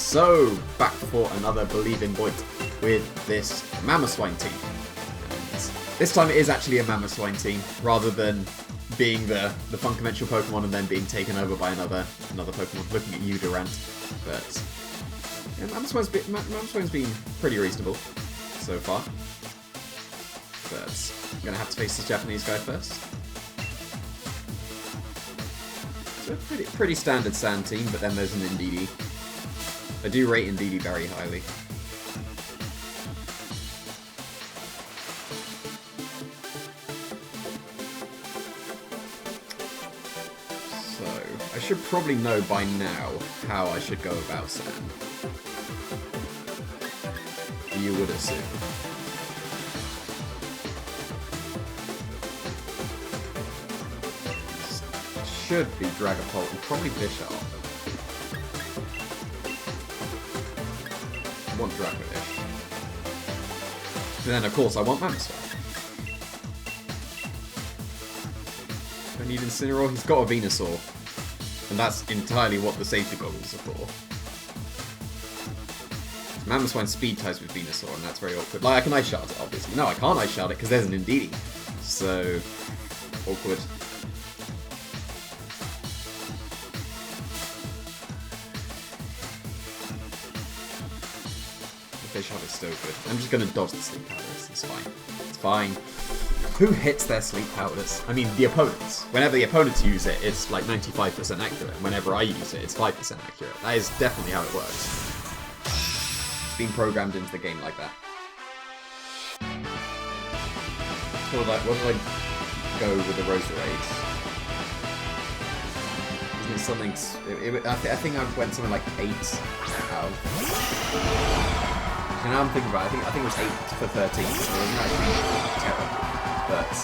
So, back for another Believe in Boyt with this Mamoswine team. And this time it is actually a Mamoswine team, rather than being the fun-conventional Pokemon and then being taken over by another Pokemon. Looking at you, Durant. But yeah, Mamoswine's been pretty reasonable so far. But I'm going to have to face this Japanese guy first. So a pretty standard Sand team, but then there's an Indeedee. I do rate Indeedee very highly. So, I should probably know by now how I should go about Sand. You would assume. Should be Dragapult and probably Bisharp. I want Draco-ish. And then of course I want Mamoswine. Do I need Incineroar? He's got a Venusaur. And that's entirely what the safety goggles are for. Mamoswine speed ties with Venusaur, and that's very awkward. Like, I can Ice Shard it, obviously. No, I can't Ice Shard it because there's an Indeedee. So, awkward. Bisharp is still good. I'm just going to dodge the Sleep Powders. It's fine. It's fine. Who hits their Sleep Powders? I mean, the opponents. Whenever the opponents use it, it's like 95% accurate. And whenever I use it, it's 5% accurate. That is definitely how it works. It's been programmed into the game like that. So like, what did I go with the Roserade? Isn't it something... I think I went something like 8 out of... And now I'm thinking about it, I think it was 8 for 13, so it wasn't actually terrible. But,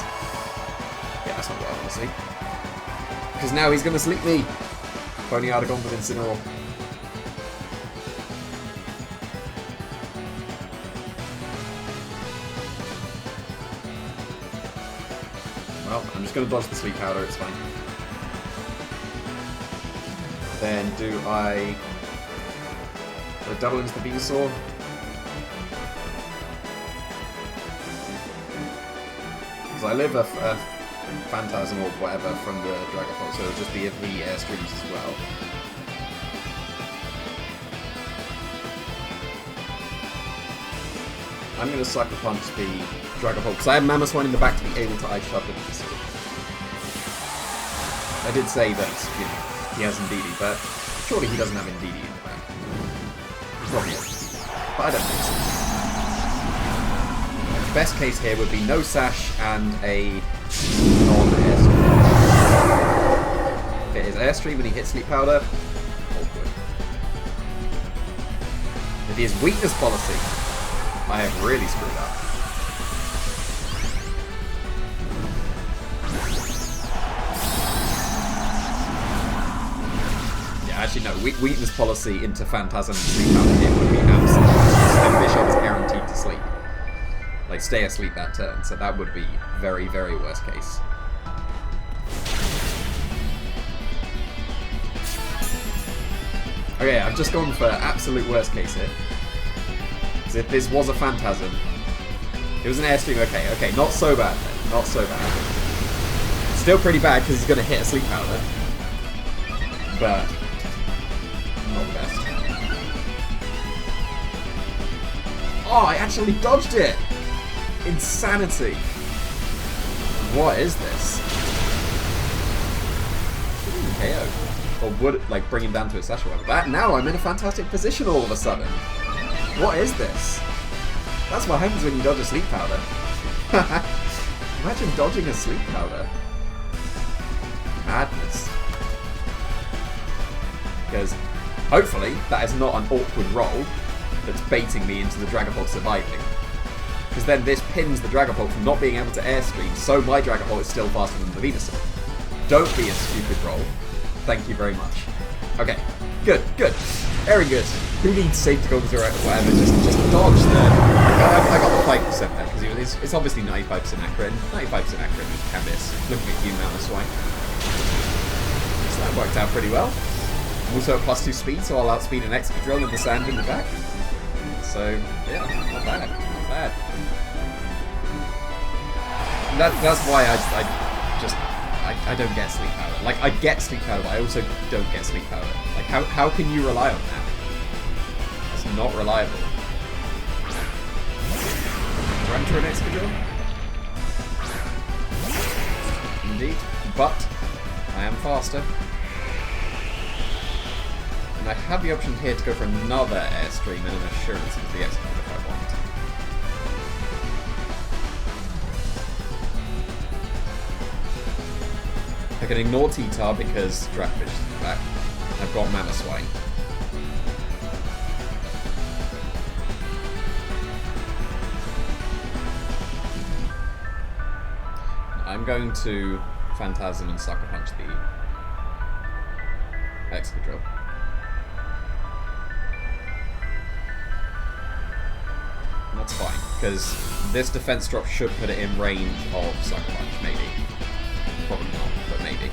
yeah, that's not what I want to see. Because now he's going to sleep me! If only I'd have gone with Incineroar. Well, I'm just going to dodge the Sleep Powder, it's fine. Then do I double into the Venusaur? I live a Phantasm or whatever from the Dragapult, so it'll just be the Airstreams as well. I'm going to Sucker Punch the Dragapult, because I have Mamoswine in the back to be able to Ice Shard with this. I did say that, you know, he has Indeedee, but surely he doesn't have Indeedee in the back. Probably not. But I don't think so. Best case here would be no Sash and a non-Airstream. If it is Airstream and he hits Sleep Powder, awkward. If he has Weakness Policy, I have really screwed up. Yeah, actually no, Weakness Policy into Phantasm and Sleep Powder here would be absolute. Then Bisharp is guaranteed to sleep. Like, stay asleep that turn, so that would be very, very worst case. Okay, I've just gone for absolute worst case here. Because if this was a Phantasm, it was an Airstream, okay, not so bad then, not so bad. Still pretty bad because he's going to hit a Sleep Powder. But, not the best. Oh, I actually dodged it! Insanity! What is this? KO. Or would it, like, bring him down to a Sash or whatever. But now I'm in a fantastic position all of a sudden. What is this? That's what happens when you dodge a Sleep Powder. Imagine dodging a Sleep Powder. Madness. Because, hopefully, that is not an awkward roll that's baiting me into the Dragapult surviving. Because then this pins the Dragapult from not being able to Airstream, so my Dragapult is still faster than the Venusaur. Don't be a stupid roll. Thank you very much. Okay, good. Very good. Who needs safety goggles or whatever? Just dodge the... I got the 5% there, because it's obviously 95% accurate, and 95% accurate with Canvas. Looking at you, Mamoswine. So that worked out pretty well. I'm also at +2 speed, so I'll outspeed an Excadrill with the sand in the back. So, yeah, not bad. Not bad. That's why I don't get Sleep Powder. Like, I get Sleep Powder, but I also don't get Sleep Powder. Like, how can you rely on that? It's not reliable. Run to an Excadrill? Indeed. But I am faster. And I have the option here to go for another Airstream and an Assurance into the Excadrill if I want. I can ignore T-Tar because Dracovish is back. I've got Mamoswine. I'm going to Phantasm and Sucker Punch the Excadrill. And that's fine, because this defense drop should put it in range of Sucker Punch, maybe. Probably not, but maybe.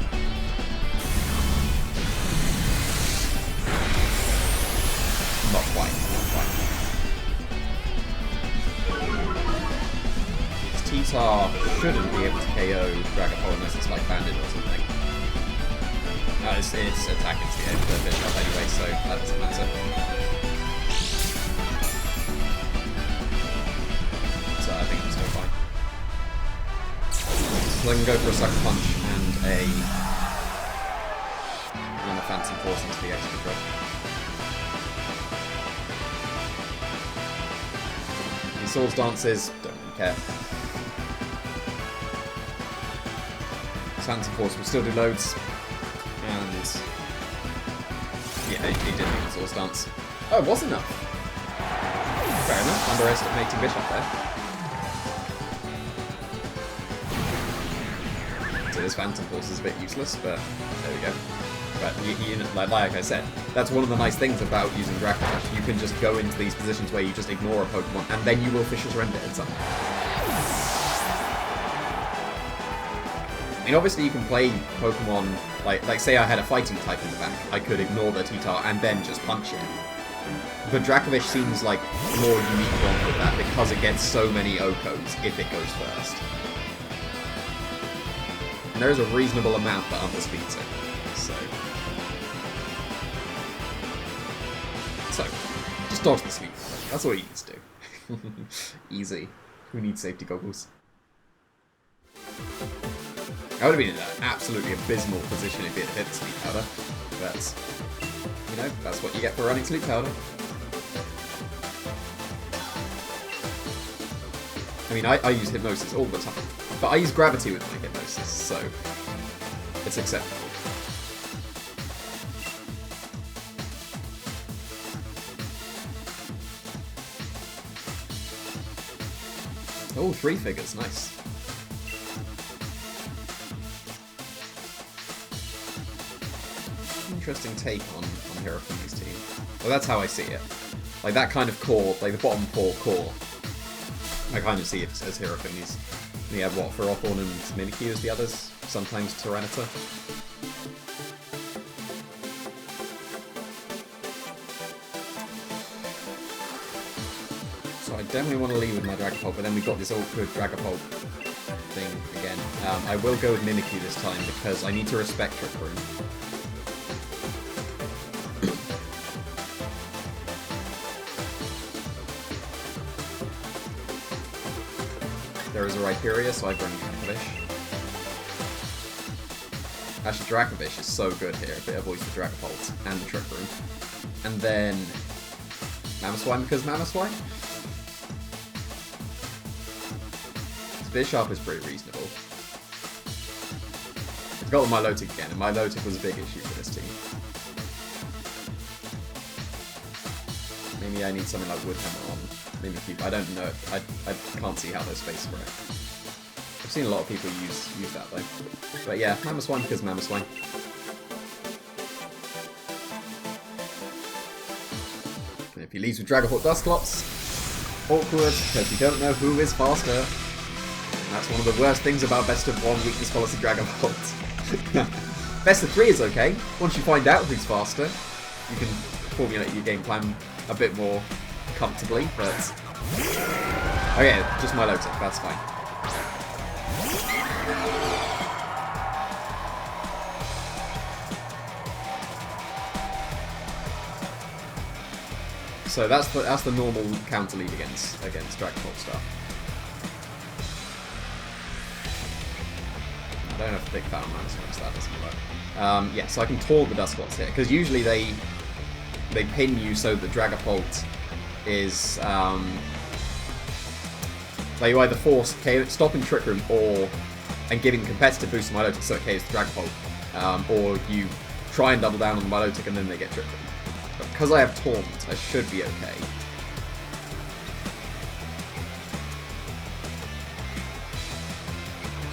Not quite, not quite. T-Tar shouldn't be able to KO Dragapult unless it's like Banded or something. It's attacking to the edge of the Bishop anyway, so that doesn't matter. So I think it's still fine. So I can go for a Sucker Punch and a Phantom Force into the Excadrill. The Swords Dances, don't really care. Phantom Force will still do loads. And yeah, he did make the Swords Dance. Oh, it was enough. Fair enough, underestimating Bishop there. So this Phantom Force is a bit useless, but there we go. But you know, like I said, that's one of the nice things about using Dracovish. You can just go into these positions where you just ignore a Pokemon, and then you will Fisher Surrender in some. I mean, obviously you can play Pokemon, like say I had a fighting type in the back, I could ignore the T-Tar and then just punch it. But Dracovish seems like a more unique one with that because it gets so many OHKOs if it goes first. And there is a reasonable amount that underspeeds it, so just dodge the sleep. That's all you need to do. Easy. Who needs safety goggles? I would have been in an absolutely abysmal position if it had hit the Sleep Powder, but, you know, that's what you get for running Sleep Powder. I mean, I use Hypnosis all the time, but I use Gravity with my Hypnosis, so it's acceptable. Oh, 3 figures, nice. Interesting take on Hierophant's team. Well, that's how I see it. Like, that kind of core, like the bottom 4 core, I kind of see it as Hierophant's. And you have, what, Ferrothorn and Mimikyu as the others? Sometimes Tyranitar. So I definitely want to lead with my Dragapult, but then we've got this awkward Dragapult thing again. I will go with Mimikyu this time because I need to respect Trick Room. There is a Rhyperior, so I bring Dracovish. Actually, Dracovish is so good here if it avoids the Dragapult and the Trick Room. And then Mamoswine because Mamoswine? Bisharp is pretty reasonable. I've got Milotic again, and Milotic was a big issue for this team. Maybe I need something like Woodhammer on Mimikyu. I don't know. I can't see how those spaces work. I've seen a lot of people use that though. But yeah, Mamoswine because Mamoswine. And if he leaves with Dragapult Dusclops, awkward because you don't know who is faster. That's one of the worst things about best of 1 weakness policy Dragapult. Best of 3 is okay. Once you find out who's faster, you can formulate your game plan a bit more comfortably, but... Okay, just Milotic, that's fine. So that's the normal counter lead against Dragon Ball stuff. I don't have to pick that on minus one, so that doesn't work. Yeah, so I can taunt the Dusclops here, because usually they pin you so that Dragapult is you either force stopping Trick Room and giving competitive boost to Milotic so it KOs the Dragapult, or you try and double down on the Milotic and then they get Trick Room. But because I have taunt, I should be okay.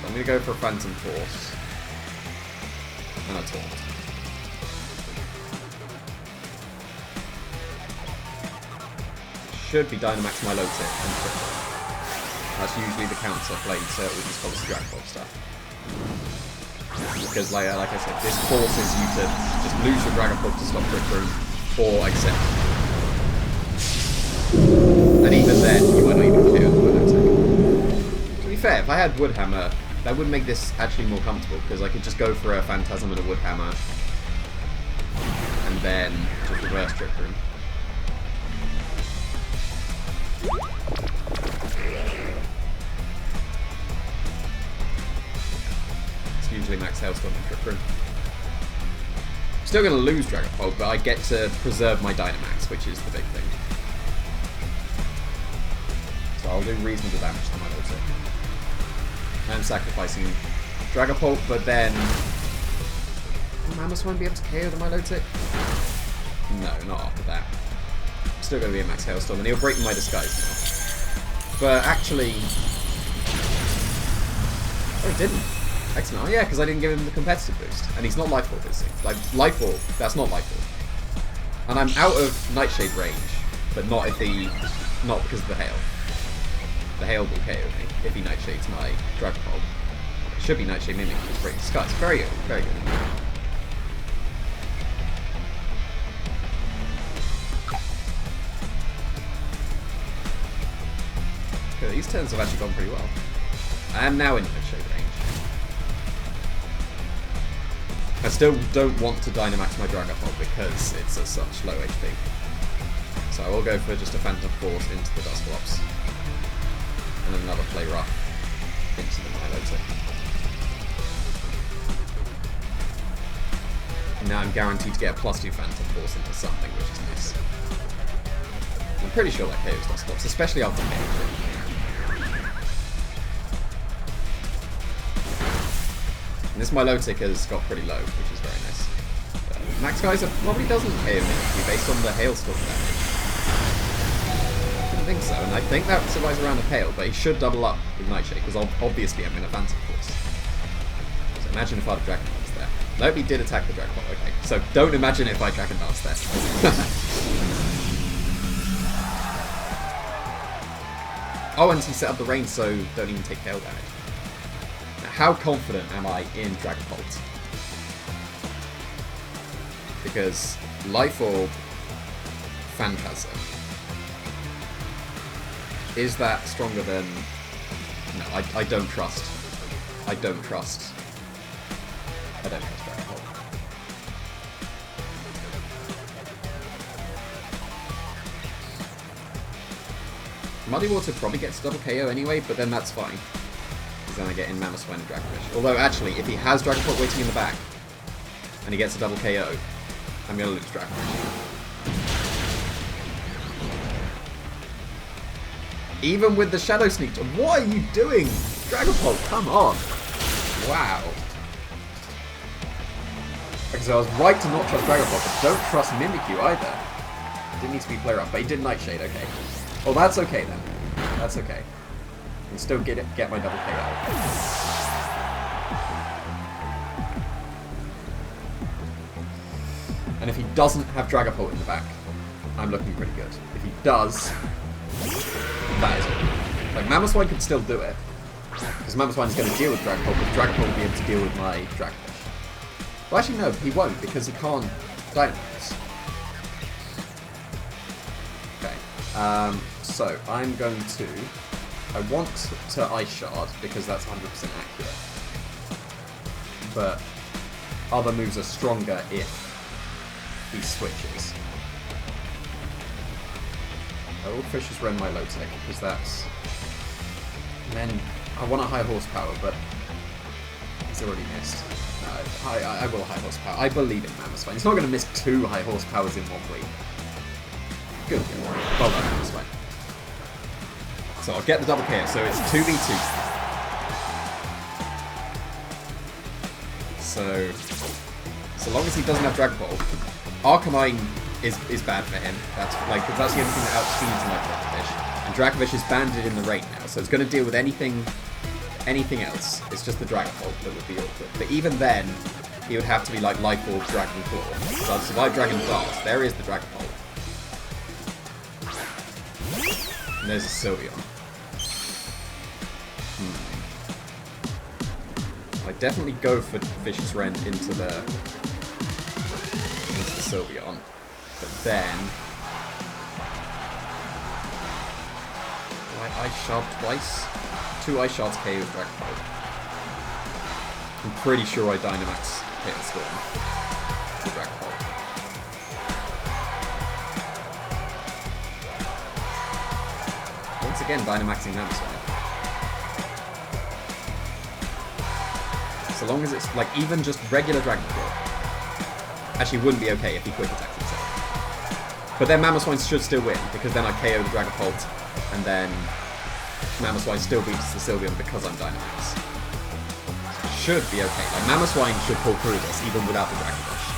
So I'm going to go for a Phantom Force and a taunt. Should be Dynamax Milotic and Trick Room. That's usually the counter played with this Pulse Dragon Ball stuff. Because, like I said, this forces you to just lose your Dragon Ball to stop Trick Room, or accept. And even then, you might not even clear the Milotic. To be fair, if I had Wood Hammer, that would make this actually more comfortable, because I could just go for a Phantasm and a Wood Hammer, and then just reverse Trick Room. Usually max Hailstorm and Trick Room. Still going to lose Dragapult, but I get to preserve my Dynamax, which is the big thing. So I'll do reasonable damage to Milotic. I'm sacrificing Dragapult, but then... Will Mammoth won't be able to KO the Milotic? No, not after that. Still going to be a max Hailstorm, and he'll break my disguise now. But actually... Oh, it didn't. Excellent. Oh, yeah, because I didn't give him the competitive boost. And he's not Life Orb, is he? Like, Life Orb, that's not Life Orb. And I'm out of Nightshade range, but not because of the Hail. The Hail will KO me if he Nightshades my Dragon Ball. It should be Nightshade Mimic, which breaks Skies. Very good, very good. Okay, these turns have actually gone pretty well. I am now in Nightshade range. I still don't want to Dynamax my Dragapult because it's at such low HP. So I will go for just a Phantom Force into the Dusclops. And then another Play Rough into the Milotic. And now I'm guaranteed to get a +2 Phantom Force into something, which is nice. I'm pretty sure that KOs Dusclops, especially after KO. And this Milotic has got pretty low, which is very nice. Max Geyser probably doesn't KO me based on the Hailstorm damage. I didn't think so, and I think that survives around the Hail, but he should double up with Nightshade, because obviously I'm in a Phantom Force. So imagine if I had a Dragon Dance there. Nope, he did attack the Dragon Ball, okay. So don't imagine if I Dragon Dance there. Oh, and he set up the range, so don't even take Hail damage. How confident am I in Dragapult? Because Life Orb Phantasm, is that stronger than... No, I don't trust. I don't trust Dragapult. Muddy Water probably gets double KO anyway, but then that's fine. Then I get in Mammoth and Dragonfish. Although, actually, if he has Dragapult waiting in the back, and he gets a double KO, I'm going to lose Dragonfish. Even with the Shadow Sneak, what are you doing? Dragapult, come on! Wow. Because I was right to not trust Dragapult, but don't trust Mimikyu either. Didn't need to be player up, but he did Nightshade, okay. Well, that's okay then. That's okay. And still get my double KO. And if he doesn't have Dragapult in the back, I'm looking pretty good. If he does, that is it. Like, Mamoswine could still do it, because Mamoswine is going to deal with Dragapult, but Dragapult will be able to deal with my Dragfish. Well, actually, no, he won't, because he can't Dynamax. Okay, so I'm going to... I want to Ice Shard, because that's 100% accurate. But other moves are stronger if he switches. I will Fisher's Wren my low tech, because that's... And then I want a high horsepower, but he's already missed. No, I will high horsepower. I believe in Mammothswine. He's not going to miss 2 high horsepowers in 1 week. Good. Well done, Mammothswine. So I'll get the double KO. So it's 2v2. So long as he doesn't have Dragon Ball, Arcanine is bad for him. That's that's the only thing that outspeeds my Dracovish. And Dracovish is banded in the rain now, so it's going to deal with anything else. It's just the Dragon Ball that would be awkward. But even then, he would have to be like Life Orb, Dragon Claw. So I'd survive Dragon Dart. There is the Dragon Ball. And there's a Sylveon. I definitely go for Vicious Rend into the Sylveon, but then I Ice Shard twice. 2 Ice Shards KO with Dragon Ball. I'm pretty sure I Dynamax hit the Storm with Dragon Ball. Once again, Dynamaxing Mammothswine. So long as it's, like, even just regular Dragon Claw. Actually, wouldn't be okay if he quick attacks himself. But then Mammothswine should still win, because then I KO the Dragapult, and then Mammothswine still beats the Sylveon because I'm Dynamax. Should be okay. Like, Mammothswine should pull through this, even without the Dragon Rush.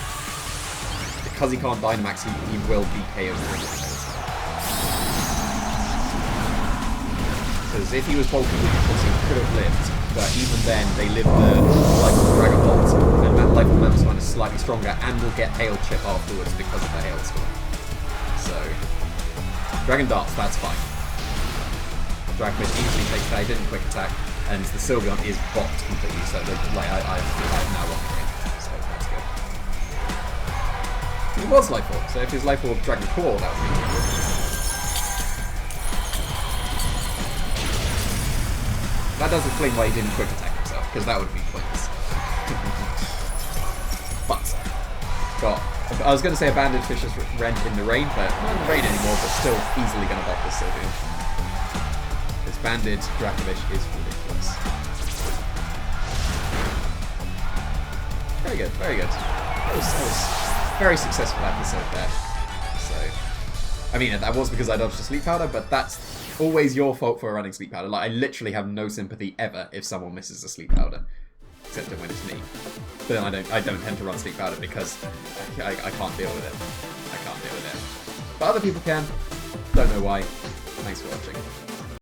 Because he can't Dynamax, he will be KO'd through this. Because if he was bulky, he could have lived. But even then, they live the Life of Dragon Bolt, and Life of Mammothswine is slightly stronger, and will get Hail Chip afterwards because of the Hailstorm. So, Dragon Darts, that's fine. Dracovish easily takes that, he didn't quick attack, and the Sylveon is blocked completely, so I have now won the game, so that's good. He was Life Orb, so if his Life Orb Dragon Claw, that would be good. That does explain why he didn't quick attack himself, because that would be pointless. But, I was going to say Abandoned Fisher's Rend in the rain, but not in the rain anymore, but still easily going to block this Sylveon. Because Banded Dracovish is ridiculous. Very good, very good. That was a very successful episode there. So, I mean, that was because I dodged a Sleep Powder, but that's always your fault for running Sleep Powder. Like, I literally have no sympathy ever if someone misses a Sleep Powder, except when it's me. But then I don't tend to run Sleep Powder because I can't deal with it. I can't deal with it. But other people can. Don't know why. Thanks for watching.